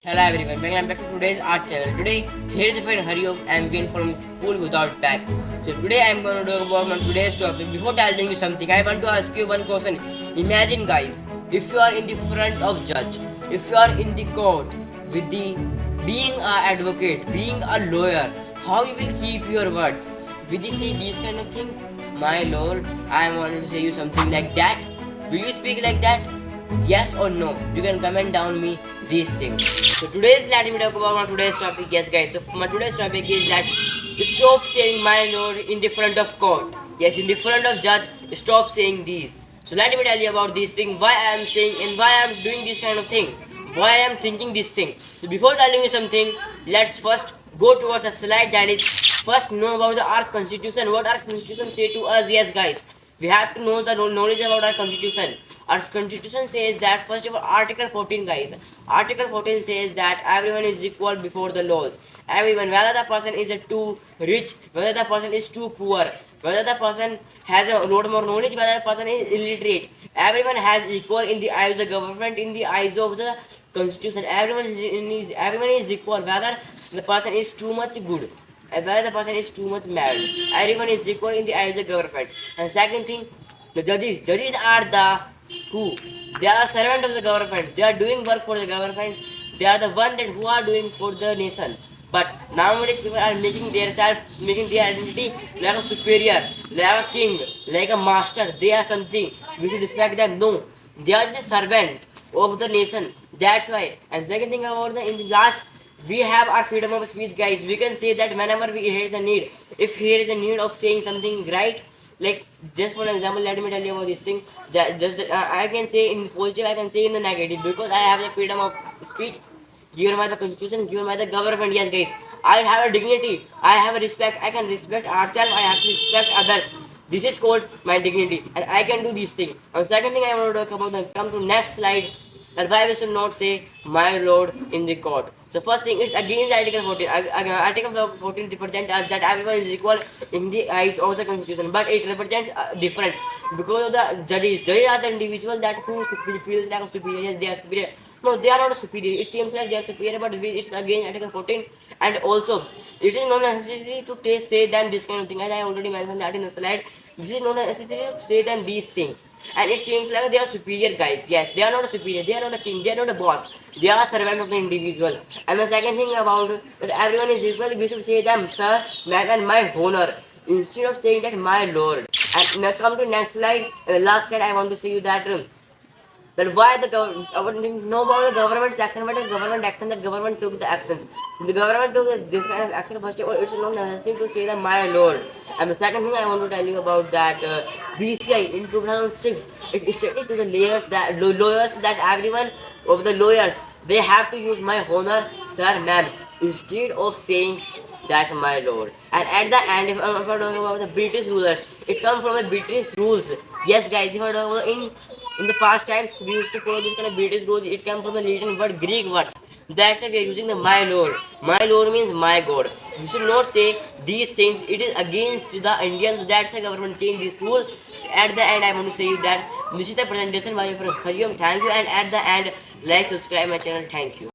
Hello everyone, welcome back to today's art channel. Today, here's your friend Hariom. I'm been from school without bag. So today I'm going to talk about my today's topic. Before telling you something, I want to ask you one question. Imagine guys, if you are in the front of judge, if you are in the court with the being an advocate, being a lawyer, how you will keep your words? Will you say these kind of things? My lord, I want to say you something like that. Will you speak like that? Yes or no? You can comment down me these things. So today's let me talk about my today's topic. Yes guys, so my today's topic is that stop saying my lord in the front of court. Yes, in the front of judge, stop saying these. So let me tell you about this thing, why I am saying and why I am doing this kind of thing. Why I am thinking this thing. So before telling you something, let's first go towards a slide that is first know about our constitution. What our constitution say to us. Yes guys, we have to know the knowledge about our constitution. Our constitution says that first of all, article 14 guys, article 14 says that everyone is equal before the laws. Everyone, whether the person is too rich, whether the person is too poor, whether the person has a lot more knowledge, whether the person is illiterate, everyone has equal in the eyes of the government, in the eyes of the constitution. Everyone is equal, whether the person is too much good, whether the person is too much mad, everyone is equal in the eyes of the government. And second thing, the judges are the who, they are servant of the government, they are doing work for the government, they are the one that who are doing for the nation. But nowadays people are making their self, making their identity like a superior, like a king, like a master. They are something, we should respect them. No, they are just a servant of the nation. That's why. And second thing about the in the last, we have our freedom of speech guys. We can say that whenever we hear the need, if here is a need of saying something right, like just for example, let me tell you about this thing. I can say in positive, I can say in the negative, because I have the freedom of speech given by the constitution, given by the government. Yes guys, I have a dignity, I have a respect, I can respect ourselves, I have to respect others. This is called my dignity, and I can do this thing. And second thing I want to talk about, the come to next slide, that why we should not say my lord in the court. So first thing is against Article 14. Article 14 represents us that everyone is equal in the eyes of the constitution, but it represents different because of the judges. Judges are the individual that who feels like a superior. Yes, they are superior. No, they are not superior. It seems like they are superior, but it's against Article 14. And also, it is not necessary to say them this kind of thing. As I already mentioned that in the slide, this is not necessary to say them these things. And it seems like they are superior guys. Yes, they are not a superior, they are not a king, they are not a boss, they are a servant of the individual. And the second thing about that everyone is equal, we should say them sir, ma'am, and my honor, instead of saying that my lord. And now come to next slide. Last slide I want to say you that why the government know about the government's action, but the government action, that government took the actions. The government took this kind of action. First of all, it's not necessary to say that my lord. And the second thing I want to tell you about that BCI in 2006, it stated to the lawyers that everyone of the lawyers, they have to use my honor, sir, ma'am, instead of saying that my lord. And at the end, if I'm talking about the British rulers, it comes from the British rules. Yes guys, if I talk about in the past times, we used to follow this kind of British rules. It comes from the Latin word, Greek words. That's why we are using the my lord. My lord means my god. We should not say these things. It is against the Indians. That's why government changed these rules. At the end, I want to say you that this is the presentation by your friend Hariom. Thank you. And at the end, like, subscribe my channel. Thank you.